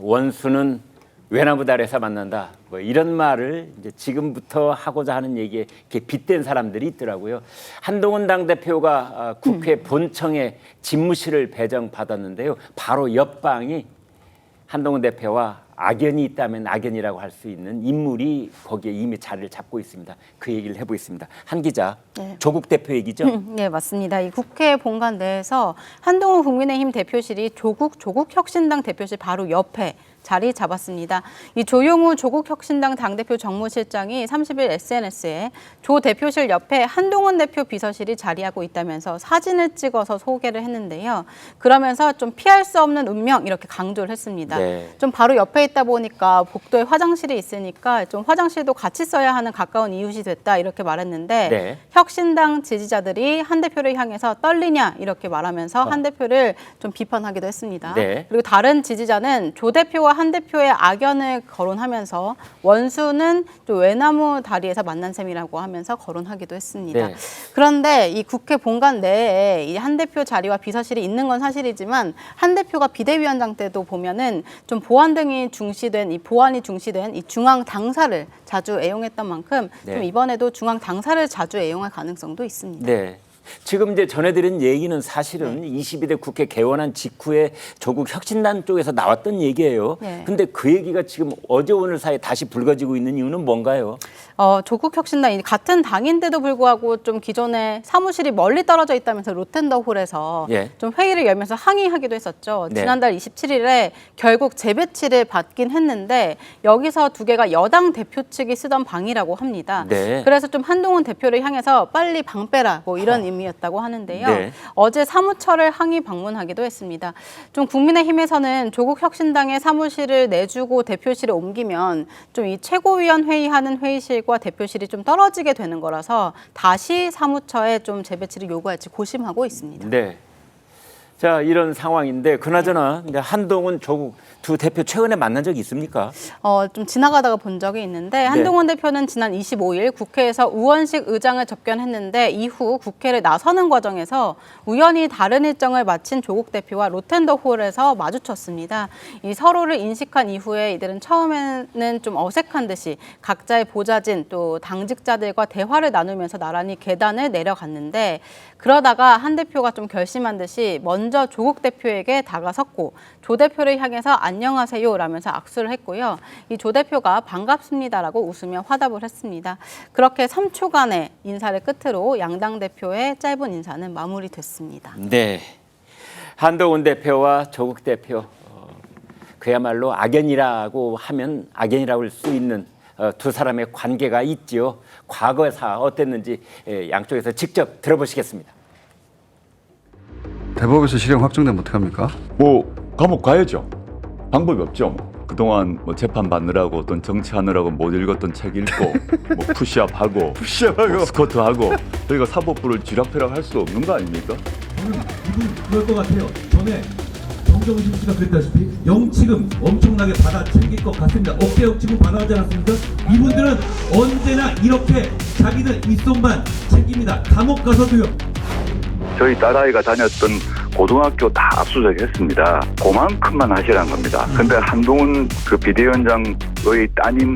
원수는 외나무 아래서 만난다. 뭐 이런 말을 이제 지금부터 하고자 하는 얘기에 이렇게 빗댄 사람들이 있더라고요. 한동훈 당대표가 국회 본청에 집무실을 배정받았는데요. 바로 옆방이 한동훈 대표와 악연이 있다면 악연이라고 할 수 있는 인물이 거기에 이미 자리를 잡고 있습니다. 그 얘기를 해보겠습니다. 한 기자, 네. 조국 대표 얘기죠? 네, 맞습니다. 이 국회 본관 내에서 한동훈 국민의힘 대표실이 조국 혁신당 대표실 바로 옆에 자리 잡았습니다. 이 조용우 조국혁신당 당대표 정무실장이 30일 SNS에 조 대표실 옆에 한동훈 대표 비서실이 자리하고 있다면서 사진을 찍어서 소개를 했는데요. 그러면서 좀 피할 수 없는 운명 이렇게 강조를 했습니다. 네. 좀 바로 옆에 있다 보니까 복도에 화장실이 있으니까 좀 화장실도 같이 써야 하는 가까운 이웃이 됐다 이렇게 말했는데 네. 혁신당 지지자들이 한 대표를 향해서 떨리냐 이렇게 말하면서 한 대표를 좀 비판하기도 했습니다. 네. 그리고 다른 지지자는 조 대표와 한 대표의 악연을 거론하면서 원수는 또 외나무 다리에서 만난 셈이라고 하면서 거론하기도 했습니다. 네. 그런데 이 국회 본관 내에 이 한 대표 자리와 비서실이 있는 건 사실이지만 한 대표가 비대위원장 때도 보면은 좀 보안이 중시된 이 중앙 당사를 자주 애용했던 만큼 네. 좀 이번에도 중앙 당사를 자주 애용할 가능성도 있습니다. 네. 지금 이제 전해드린 얘기는 사실은 22대 국회 개원한 직후에 조국 혁신당 쪽에서 나왔던 얘기예요. 근데 그 얘기가 지금 어제 오늘 사이에 다시 불거지고 있는 이유는 뭔가요? 조국 혁신당 같은 당인데도 불구하고 좀 기존에 사무실이 멀리 떨어져 있다면서 로텐더홀에서 좀 회의를 열면서 항의하기도 했었죠. 지난달 27일에 결국 재배치를 받긴 했는데 여기서 두 개가 여당 대표 측이 쓰던 방이라고 합니다. 그래서 좀 한동훈 대표를 향해서 빨리 방 빼라 뭐 이런 의미였다고 하는데요. 어제 사무처를 항의 방문하기도 했습니다. 좀 국민의힘에서는 조국 혁신당의 사무실을 내주고 대표실에 옮기면 좀 이 최고위원 회의하는 회의실과 대표실이 좀 떨어지게 되는 거라서 다시 사무처에 좀 재배치를 요구할지 고심하고 있습니다. 네. 자, 이런 상황인데 그나저나 한동훈, 조국 두 대표 최근에 만난 적이 있습니까? 좀 지나가다가 본 적이 있는데 한동훈 대표는 지난 25일 국회에서 우원식 의장을 접견했는데 이후 국회를 나서는 과정에서 우연히 다른 일정을 마친 조국 대표와 로텐더홀에서 마주쳤습니다. 이 서로를 인식한 이후에 이들은 처음에는 좀 어색한 듯이 각자의 보좌진 또 당직자들과 대화를 나누면서 나란히 계단을 내려갔는데 그러다가 한 대표가 좀 결심한 듯이 먼저 조국 대표에게 다가섰고 조 대표를 향해서 안녕하세요 라면서 악수를 했고요. 이 조 대표가 반갑습니다라고 웃으며 화답을 했습니다. 그렇게 3초간의 인사를 끝으로 양당 대표의 짧은 인사는 마무리됐습니다. 네, 한동훈 대표와 조국 대표 그야말로 악연이라고 하면 악연이라고 할 수 있는 두 사람의 관계가 있지요. 과거사 어땠는지 양쪽에서 직접 들어보시겠습니다. 대법에서 실형 확정되면 어떡합니까? 뭐 감옥 가야죠. 방법이 없죠. 그동안 뭐 재판 받느라고 어떤 정치하느라고 못 읽었던 책 읽고 뭐 푸시업하고 뭐 스쿼트하고 저희가 사법부를 쥐락펴락 할 수 없는 거 아닙니까? 이분 그럴 것 같아요. 전에 정정심 씨가 그랬다시피 영치금 엄청나게 받아 챙길 것 같습니다. 어깨 영치금 받아가지 않았습니까? 이분들은 언제나 이렇게 자기들 입속만 챙깁니다. 감옥 가서도요. 저희 딸아이가 다녔던 고등학교 다 압수수색했습니다. 그만큼만 하시라는 겁니다. 근데 한동훈 그 비대위원장의 따님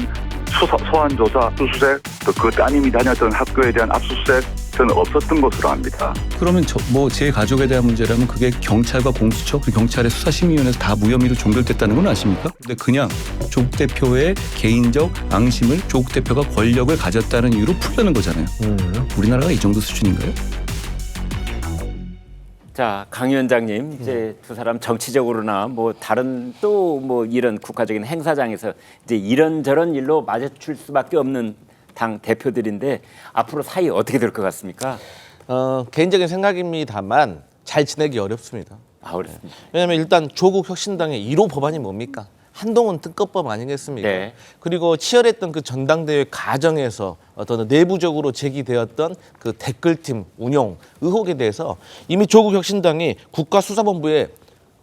소환조사 압수수색 또 그 따님이 다녔던 학교에 대한 압수수색 저는 없었던 것으로 압니다. 그러면 제 가족에 대한 문제라면 그게 경찰과 공수처 그리고 경찰의 수사심의위원회에서 다 무혐의로 종결됐다는 건 아십니까? 근데 그냥 조국 대표의 개인적 앙심을 조국 대표가 권력을 가졌다는 이유로 풀려는 거잖아요. 우리나라가 이 정도 수준인가요? 자, 강 위원장님, 이제 두 사람 정치적으로나 뭐 다른 또 뭐 이런 국가적인 행사장에서 이제 이런저런 일로 마주칠 수밖에 없는 당 대표들인데 앞으로 사이 어떻게 될 것 같습니까? 개인적인 생각입니다만 잘 지내기 어렵습니다. 어렵습니다. 왜냐하면 일단 조국 혁신당의 1호 법안이 뭡니까? 한동훈 특검법 아니겠습니까? 네. 그리고 치열했던 그 전당대회 과정에서 어떤 내부적으로 제기되었던 그 댓글팀 운영 의혹에 대해서 이미 조국 혁신당이 국가수사본부에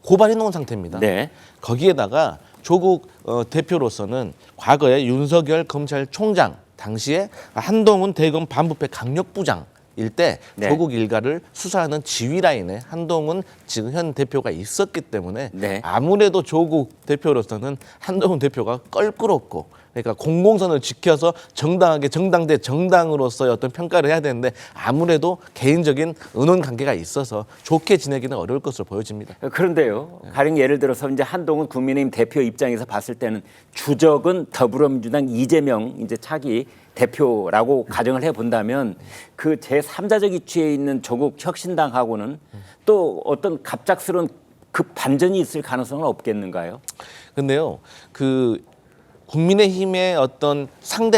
고발해 놓은 상태입니다. 네. 거기에다가 조국 대표로서는 과거에 윤석열 검찰총장 당시에 한동훈 대검 반부패 강력부장 때 네. 조국 일가를 수사하는 지휘 라인에 한동훈 지금 현 대표가 있었기 때문에 네. 아무래도 조국 대표로서는 한동훈 대표가 껄끄럽고 그러니까 공공선을 지켜서 정당하게 정당대 정당으로서의 어떤 평가를 해야 되는데 아무래도 개인적인 은원 관계가 있어서 좋게 지내기는 어려울 것으로 보여집니다. 그런데요. 가령 예를 들어서 이제 한동훈 국민의힘 대표 입장에서 봤을 때는 주적은 더불어민주당 이재명 이제 차기 대표라고 가정을 해 본다면 그 제3자적 위치에 있는 조국 혁신당하고는 또 어떤 갑작스러운 급 반전이 있을 가능성은 없겠는가요? 근데요, 국민의힘의 어떤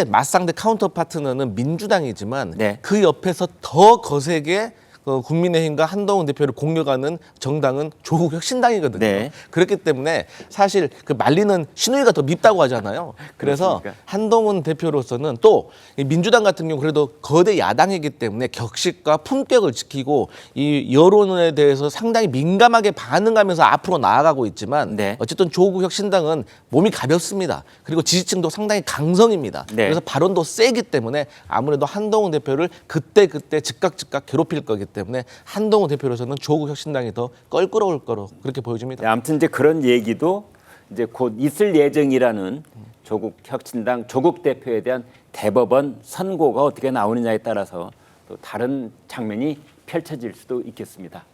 맞상대 카운터 파트너는 민주당이지만 네. 그 옆에서 더 거세게 국민의힘과 한동훈 대표를 공격하는 정당은 조국 혁신당이거든요. 네. 그렇기 때문에 사실 말리는 신우이가 더 밉다고 하잖아요. 그래서 그렇습니까? 한동훈 대표로서는 또 이 민주당 같은 경우 그래도 거대 야당이기 때문에 격식과 품격을 지키고 이 여론에 대해서 상당히 민감하게 반응하면서 앞으로 나아가고 있지만 네. 어쨌든 조국 혁신당은 몸이 가볍습니다. 그리고 지지층도 상당히 강성입니다. 네. 그래서 발언도 세기 때문에 아무래도 한동훈 대표를 그때 즉각 괴롭힐 거기 때문에 한동훈 대표로서는 조국 혁신당이 더 껄끄러울 거로 그렇게 보여집니다. 네, 아무튼 이제 그런 얘기도 이제 곧 있을 예정이라는 조국 혁신당 조국 대표에 대한 대법원 선고가 어떻게 나오느냐에 따라서 또 다른 장면이 펼쳐질 수도 있겠습니다.